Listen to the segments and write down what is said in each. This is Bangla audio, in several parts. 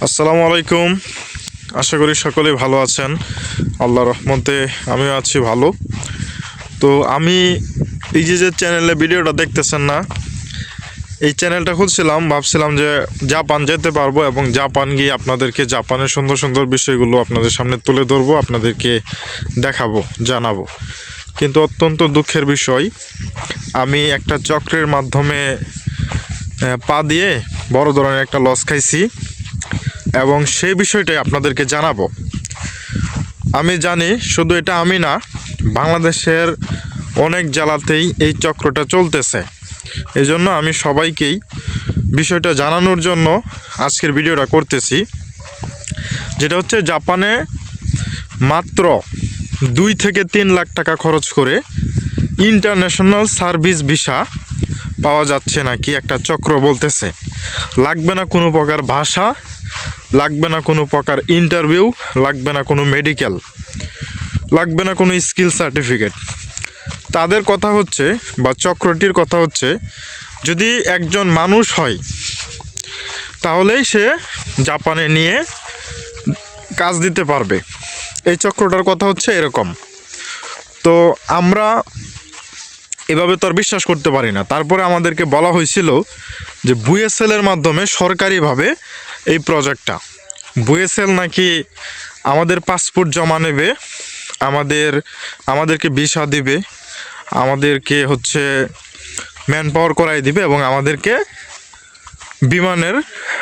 আসসালামু আলাইকুম। আশা করি সকলেই ভালো আছেন। আল্লাহর রহমতে আমিও আছি ভালো। তো আমি এই যে চ্যানেলে ভিডিওটা দেখতেছেন না, এই চ্যানেলটা খুলছিলাম, ভাবছিলাম যে জাপান যেতে পারবো এবং জাপান গিয়ে আপনাদেরকে জাপানের সুন্দর সুন্দর বিষয়গুলো আপনাদের সামনে তুলে ধরবো, আপনাদেরকে দেখাবো, জানাবো। কিন্তু অত্যন্ত দুঃখের বিষয়, আমি একটা চক্রের মাধ্যমে পা দিয়ে বড় ধরনের একটা লস খাইছি এবং সেই বিষয়টাই আপনাদেরকে জানাবো। আমি জানি শুধু এটা আমি না, বাংলাদেশের অনেক জেলাতেই এই চক্রটা চলতেছে। এই জন্য আমি সবাইকেই বিষয়টা জানানোর জন্য আজকের ভিডিওটা করতেছি। যেটা হচ্ছে জাপানে মাত্র 2 থেকে 3 লাখ টাকা খরচ করে ইন্টারন্যাশনাল সার্ভিস ভিসা পাওয়া যাচ্ছে নাকি একটা চক্র বলতেছে। লাগবে না কোনো প্রকার ভাষা, লাগবে না কোনো প্রকার ইন্টারভিউ, লাগবে না কোনো মেডিকেল, লাগবে না কোনো স্কিল সার্টিফিকেট। তাদের কথা হচ্ছে বা চক্রটির কথা হচ্ছে, যদি একজন মানুষ হয় তাহলেই সে জাপানে নিয়ে কাজ দিতে পারবে। এই চক্রটার কথা হচ্ছে এরকম। তো আমরা এভাবে তো আর বিশ্বাস করতে পারি না। তারপরে আমাদেরকে বলা হয়েছিল যে বুয়েসেলের মাধ্যমে সরকারিভাবে এই প্রজেক্টটা, বুয়েসেল নাকি আমাদের পাসপোর্ট জমা নেবে, আমাদেরকে ভিসা দিবে, আমাদেরকে হচ্ছে ম্যান পাওয়ার করাই দিবে এবং আমাদেরকে বিমানের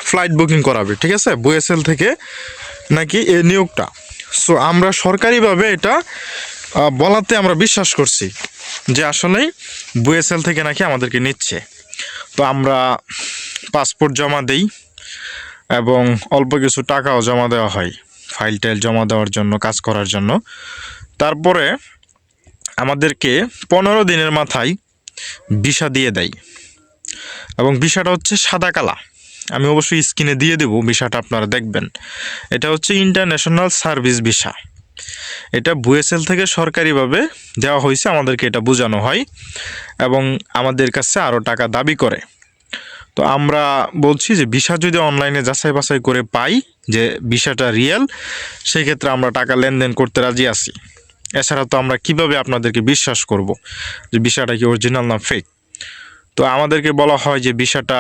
ফ্লাইট বুকিং করাবে। ঠিক আছে, বুয়েসেল থেকে নাকি এই নিয়োগটা। সো আমরা সরকারিভাবে এটা বলাতে আমরা বিশ্বাস করছি যে আসলেই বুয়েসেল থেকে নাকি আমাদেরকে নিচ্ছে। তো আমরা পাসপোর্ট জমা দেই এবং অল্প কিছু টাকাও জমা দেওয়া হয় ফাইল টাইল জমা দেওয়ার জন্য, কাজ করার জন্য। তারপরে আমাদেরকে 15 দিনের মাথায় ভিসা দিয়ে দেয় এবং ভিসাটা হচ্ছে সাদা কালা। আমি অবশ্যই স্ক্রিনে দিয়ে দেবো, ভিসাটা আপনারা দেখবেন। এটা হচ্ছে ইন্টারন্যাশনাল সার্ভিস ভিসা। এটা বুয়েসেল থেকে সরকারিভাবে দেওয়া হয়েছে, আমাদেরকে এটা বোঝানো হয় এবং আমাদের কাছে আরও টাকা দাবি করে। তো আমরা বলছি যে ভিসা যদি অনলাইনে যাচাই বাছাই করে পাই যে ভিসাটা রিয়েল, সেই ক্ষেত্রে আমরা টাকা লেনদেন করতে রাজি আছি। এছাড়া তো আমরা কিভাবে আপনাদেরকে বিশ্বাস করব যে ভিসাটা কি অরিজিনাল না ফেক। তো আমাদেরকে বলা হয় যে ভিসাটা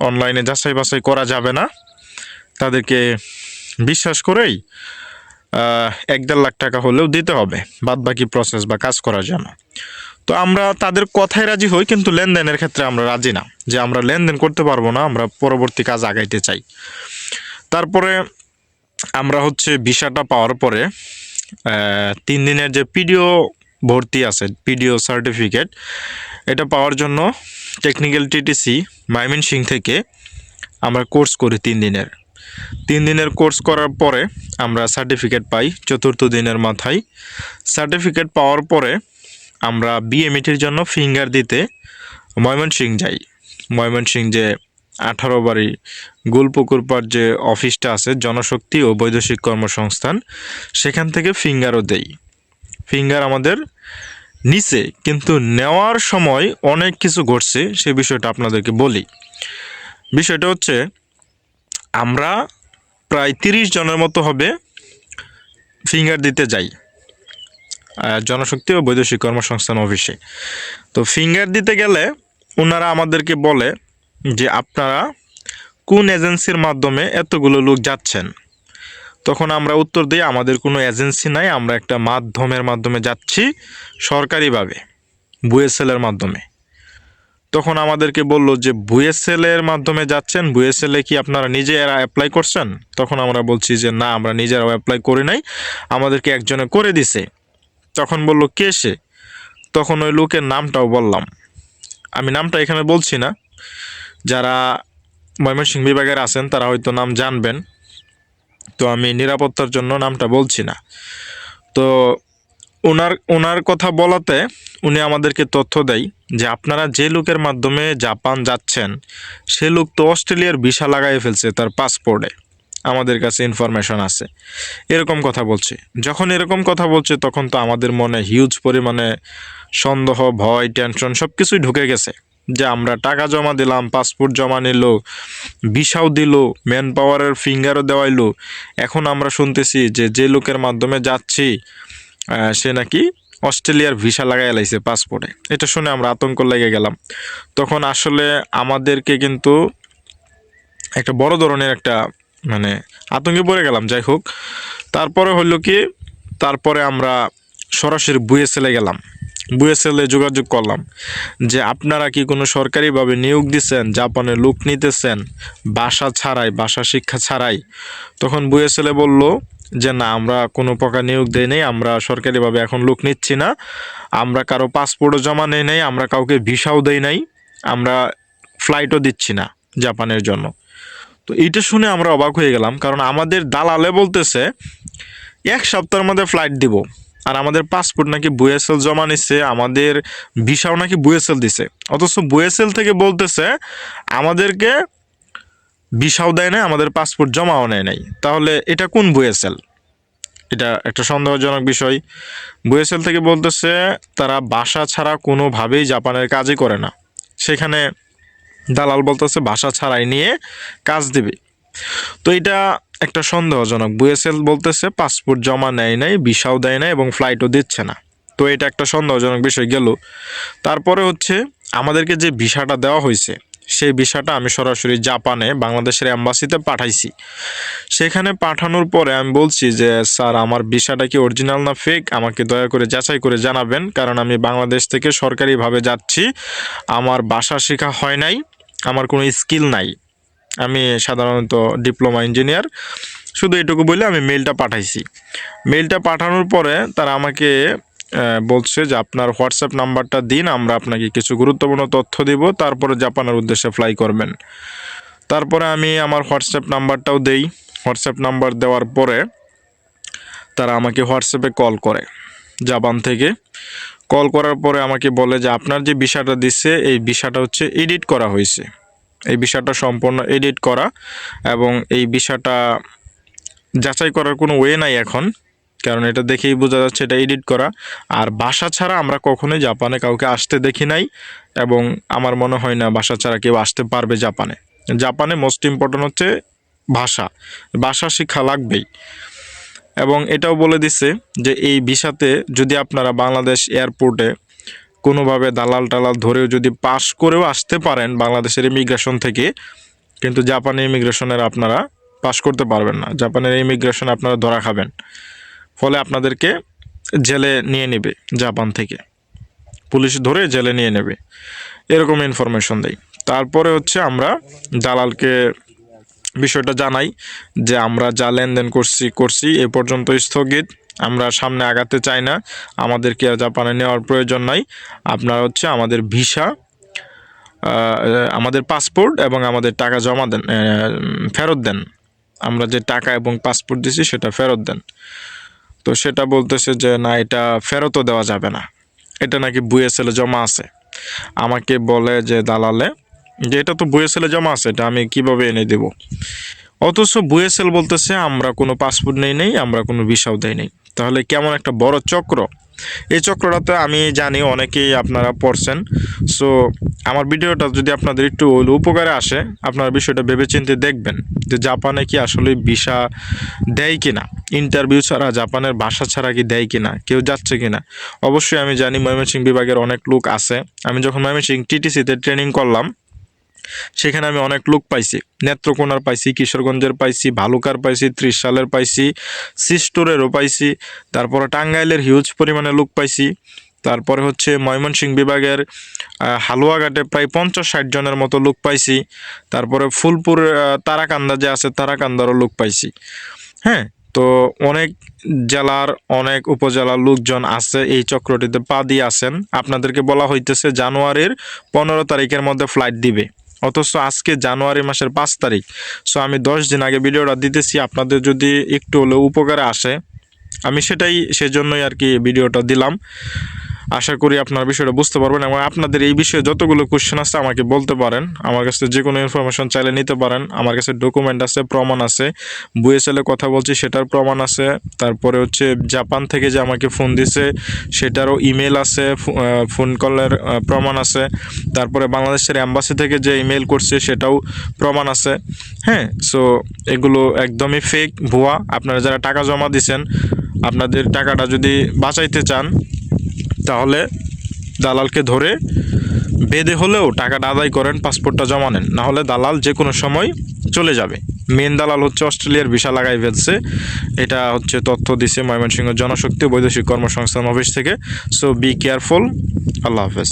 অনলাইনে যাচাই বাছাই করা যাবে না, তাদেরকে বিশ্বাস করেই 1-1.5 লাখ টাকা হলেও দিতে হবে বাদবাকি প্রসেস বা কাজ করার জন্য। তো আমরা তাদের কথায় রাজি হই, কিন্তু লেনদেনের ক্ষেত্রে আমরা রাজি না, যে আমরা লেনদেন করতে পারবো না, আমরা পরবর্তী কাজ আগাইতে চাই। তারপরে আমরা হচ্ছে ভিসাটা পাওয়ার পরে 3 দিনের যে পিডিও ভর্তি আছে, পিডিও সার্টিফিকেট, এটা পাওয়ার জন্য টেকনিক্যাল টিটিসি ময়মনসিংহ থেকে আমরা কোর্স করি 3 দিনের কোর্স করার পরে আমরা সার্টিফিকেট পাই 4র্থ দিনের মাথায়। সার্টিফিকেট পাওয়ার পরে আমরা বিএমইটির জন্য ফিঙ্গার দিতে ময়মনসিংহ যাই। ময়মনসিংহ যে 18 বাড়ি গুলপুকুর পাড় যে অফিসটা আছে, জনশক্তি ও বৈদেশিক কর্মসংস্থান, সেখান থেকে ফিঙ্গারও দেই। ফিঙ্গার আমাদের নিচে, কিন্তু নেওয়ার সময় অনেক কিছু ঘটছে, সে বিষয়টা আপনাদেরকে বলি। বিষয়টা হচ্ছে, আমরা প্রায় 30 জনের মতো হবে ফিঙ্গার দিতে যাই জনশক্তি ও বৈদেশিক কর্মসংস্থান অফিসে। তো ফিঙ্গার দিতে গেলে ওনারা আমাদেরকে বলে যে আপনারা কোন এজেন্সির মাধ্যমে এতগুলো লোক যাচ্ছেন। তখন আমরা উত্তর দিই আমাদের কোনো এজেন্সি নাই, আমরা একটা মাধ্যমের মাধ্যমে যাচ্ছি, সরকারিভাবে বুয়েসেলের মাধ্যমে। তখন আমাদেরকে বলল যে বুয়েসেলের মাধ্যমে যাচ্ছেন, বুয়েসেলে কি আপনারা নিজেরা অ্যাপ্লাই করছেন? তখন আমরা বলছি যে না, আমরা নিজেরাও অ্যাপ্লাই করি নাই, আমাদেরকে একজনে করে দিছে। তখন বলল কে সে? তখন ওই লোকের নামটাও বললাম, আমি নামটা এখানে বলছি না, যারা ময়মনসিংহ বিভাগের আছেন তারা হয়তো নাম জানবেন, তো আমি নিরাপত্তার জন্য নামটা বলছি না। তো ওনার কথা বলাতে উনি আমাদেরকে তথ্য দেয় যে আপনারা যে লোকের মাধ্যমে জাপান যাচ্ছেন, সে লোক তো অস্ট্রেলিয়ার ভিসা লাগাই ফেলছে তার পাসপোর্টে, আমাদের কাছে ইনফরমেশন আছে, এরকম কথা বলছে। যখন এরকম কথা বলছে তখন তো আমাদের মনে হিউজ পরিমাণে সন্দেহ, ভয়, টেনশন সব কিছুই ঢুকে গেছে যে আমরা টাকা জমা দিলাম, পাসপোর্ট জমা নিল, ভিসাও দিল, ম্যান পাওয়ারের ফিঙ্গারও দেওয়াইলো, এখন আমরা শুনতেছি যে যে লোকের মাধ্যমে যাচ্ছি সে নাকি অস্ট্রেলিয়ার ভিসা লাগাই লাইছে পাসপোর্টে। এটা শুনে আমরা আতঙ্ক লেগে গেলাম। তখন আসলে আমাদেরকে কিন্তু একটা বড় ধরনের একটা মানে আতঙ্কে পড়ে গেলাম। যাই হোক, তারপরে হলো কি, তারপরে আমরা সরাসরি বুয়েসেলে গেলাম, বুয়েসেলে যোগাযোগ করলাম যে আপনারা কি কোনো সরকারিভাবে নিয়োগ দিচ্ছেন, জাপানে লোক নিতেছেন ভাষা ছাড়াই, ভাষা শিক্ষা ছাড়াই? তখন বুয়েসেলে বলল যে না, আমরা কোনো প্রকার নিয়োগ দেই নাই, আমরা সরকারিভাবে এখন লোক নিচ্ছি না, আমরা কারো পাসপোর্টও জমা নেই নাই, আমরা কাউকে ভিসাও দেই নাই, আমরা ফ্লাইটও দিচ্ছি না জাপানের জন্য। তো এইটা শুনে আমরা অবাক হয়ে গেলাম, কারণ আমাদের দালালে বলতেছে 1 সপ্তাহের মধ্যে ফ্লাইট দিব, আর আমাদের পাসপোর্ট নাকি বুয়েসেল জমা নিচ্ছে, আমাদের ভিসাও নাকি বুয়েসেল দিছে। অথচ বুয়েসেল থেকে বলতেছে আমাদেরকে ভিসাও দেয় নাই, আমাদের পাসপোর্ট জমাও নেয় নাই। তাহলে এটা কোন বুয়েসেল? এটা একটা সন্দেহজনক বিষয়। বুয়েসেল থেকে বলতেছে তারা ভাষা ছাড়া কোনোভাবেই জাপানের কাজই করে না, সেখানে দালাল বলতেছে ভাষা ছাড়াই নিয়ে কাজ দিবে। তো এটা একটা সন্দেহজনক। বুয়েসেল বলতেছে পাসপোর্ট জমা নেয় নাই, ভিসাও দেয় নাই এবং ফ্লাইটও দিচ্ছে না। তো এটা একটা সন্দেহজনক বিষয় গেল। তারপরে হচ্ছে আমাদেরকে যে ভিসাটা দেওয়া হয়েছে, সেই ভিসাটা আমি সরাসরি জাপানে বাংলাদেশের অ্যাম্বাসিতে পাঠাইছি। সেখানে পাঠানোর পরে আমি বলছি যে স্যার, আমার ভিসাটা কি অরিজিনাল না ফেক, আমাকে দয়া করে যাচাই করে জানাবেন, কারণ আমি বাংলাদেশ থেকে সরকারিভাবে যাচ্ছি, আমার ভাষা শেখা হয় নাই, আমার কোনো স্কিল নাই, আমি সাধারণত ডিপ্লোমা ইঞ্জিনিয়ার। শুধু এটুকু বলে আমি মেলটা পাঠাইছি। মেলটা পাঠানোর পরে তারা আমাকে বলছে যে আপনার হোয়াটসঅ্যাপ নাম্বারটা দিন, আমরা আপনাকে কিছু গুরুত্বপূর্ণ তথ্য দিব, তারপরে জাপানের উদ্দেশ্যে ফ্লাই করবেন। তারপরে আমি আমার হোয়াটসঅ্যাপ নাম্বারটাও দেই। হোয়াটসঅ্যাপ নাম্বার দেওয়ার পরে তারা আমাকে হোয়াটসঅ্যাপে কল করে, জাপান থেকে। কল করার পরে আমাকে বলে যে আপনার যে ভিসাটা দিচ্ছে, এই ভিসাটা হচ্ছে এডিট করা হয়েছে, এই ভিসাটা সম্পূর্ণ এডিট করা, এবং এই ভিসাটা যাচাই করার কোনো ওয়ে নাই এখন, কারণ এটা দেখেই বোঝা যাচ্ছে এটা এডিট করা। আর ভাষা ছাড়া আমরা কখনোই জাপানে কাউকে আসতে দেখি নাই, এবং আমার মনে হয় না ভাষা ছাড়া কেউ আসতে পারবে জাপানে। জাপানে মোস্ট ইম্পর্ট্যান্ট হচ্ছে ভাষা, ভাষা শিক্ষা লাগবেই। এবং এটাও বলে দিছে যে এই ভিসাতে যদি আপনারা বাংলাদেশ এয়ারপোর্টে কোনোভাবে দালাল টালাল ধরেও যদি পাস করেও আসতে পারেন বাংলাদেশের ইমিগ্রেশন থেকে, কিন্তু জাপানের ইমিগ্রেশনের আপনারা পাস করতে পারবেন না, জাপানের ইমিগ্রেশন আপনারা ধরা খাবেন, ফলে আপনাদেরকে জেলে নিয়ে নেবে, জাপান থেকে পুলিশ ধরে জেলে নিয়ে নেবে, এরকম ইনফরমেশন দেয়। তারপরে হচ্ছে আমরা দালালকে বিষয়টা জানাই যে আমরা যা লেনদেন করছি এ পর্যন্ত স্থগিত, আমরা সামনে আগাতে চাই না, আমাদেরকে আর জাপানে নেওয়ার প্রয়োজন নাই, আপনারা হচ্ছে আমাদের ভিসা, আমাদের পাসপোর্ট এবং আমাদের টাকা জমা দেন, ফেরত দেন, আমরা যে টাকা এবং পাসপোর্ট দিছি সেটা ফেরত দেন। তো সেটা বলতেছে যে না, এটা ফেরতও দেওয়া যাবে না, এটা নাকি বুয়েসেলে জমা আছে। আমাকে বলে যে দালালে যে এটা তো বুয়েসেলে জমা আছে, এটা আমি কিভাবে এনে দেব? অথচ বুয়েসেল বলতেছে আমরা কোনো পাসপোর্ট নেই, আমরা কোনো ভিসাও দেই নাই। তাহলে কেমন একটা বড় চক্র। এই চক্রটাতে আমি জানি অনেকেই আপনারা পড়ছেন। সো আমার ভিডিওটা যদি আপনাদের একটু উপকারে আসে, আপনারা বিষয়টা ভেবেচিন্তে দেখবেন যে জাপানে কি আসলে ভিসা দেয় কিনা, ইন্টারভিউ ছাড়া, জাপানের ভাষা ছাড়া কি দেয় কিনা, কেউ যাচ্ছে কিনা। অবশ্যই আমি জানি ময়মনসিংহ বিভাগের অনেক লোক আছে। আমি যখন ময়মনসিংহ টিটিসিতে ট্রেনিং করলাম, সেখানে আমি অনেক লোক পাইছি, নেত্রকোনার পাইছি, কিশোরগঞ্জের পাইছি, ভালুকার পাইছি, ত্রিশালের পাইছি, সিস্টোরেরও পাইছি, তারপরে টাঙ্গাইলের হিউজ পরিমাণে লোক পাইছি, তারপরে হচ্ছে ময়মনসিংহ বিভাগের হালুয়াঘাটে প্রায় 50-60 জনের মতো লোক পাইছি, তারপরে ফুলপুর তারাকান্দা যে আছে তারাকান্দারও লোক পাইছি। হ্যাঁ, তো অনেক জেলার অনেক উপজেলার লোকজন আছে এই চক্রটিতে পা দিয়ে আছেন। আপনাদেরকে বলা হইতেছে জানুয়ারির 15 তারিখের মধ্যে ফ্লাইট দিবে, অথচ আজকে জানুয়ারি মাসের 5 তারিখ। সো আমি 10 দিন আগে ভিডিওটা দিতেছি, আপনাদের যদি একটু হলেও উপকারে আসে আমি সেজন্যই আর কি ভিডিওটা দিলাম। আশা করি আপনারা বিষয়টা বুঝতে পারবেন এবং আপনাদের এই বিষয়ে যতগুলো কোশ্চেন আছে আমাকে বলতে পারেন। আমার কাছে যে কোনো ইনফরমেশন চাইলে নিতে পারেন। আমার কাছে ডকুমেন্ট আছে, প্রমাণ আছে, বুয়েসেলে কথা বলছি সেটার প্রমাণ আছে। তারপরে হচ্ছে জাপান থেকে যে আমাকে ফোন দিছে সেটারও ইমেল আছে, ফোন কলের প্রমাণ আছে। তারপরে বাংলাদেশের অ্যাম্বাসি থেকে যে ইমেল করছে সেটাও প্রমাণ আছে। হ্যাঁ, সো এগুলো একদমই ফেক, ভুয়া। আপনারা যারা টাকা জমা দিয়েছেন, আপনাদের টাকাটা যদি বাঁচাইতে চান তাহলে দালালকে ধরে বেঁধে হলেও টাকাটা আদায় করেন, পাসপোর্টটা জমা নেন, নাহলে দালাল যে কোনো সময় চলে যাবে। মেন দালাল হচ্ছে অস্ট্রেলিয়ার ভিসা লাগাই ফেলছে, এটা হচ্ছে তথ্য দিছে ময়মনসিংহ জনশক্তি বৈদেশিক কর্মসংস্থান অফিস থেকে। So be careful. আল্লাহ হাফেজ।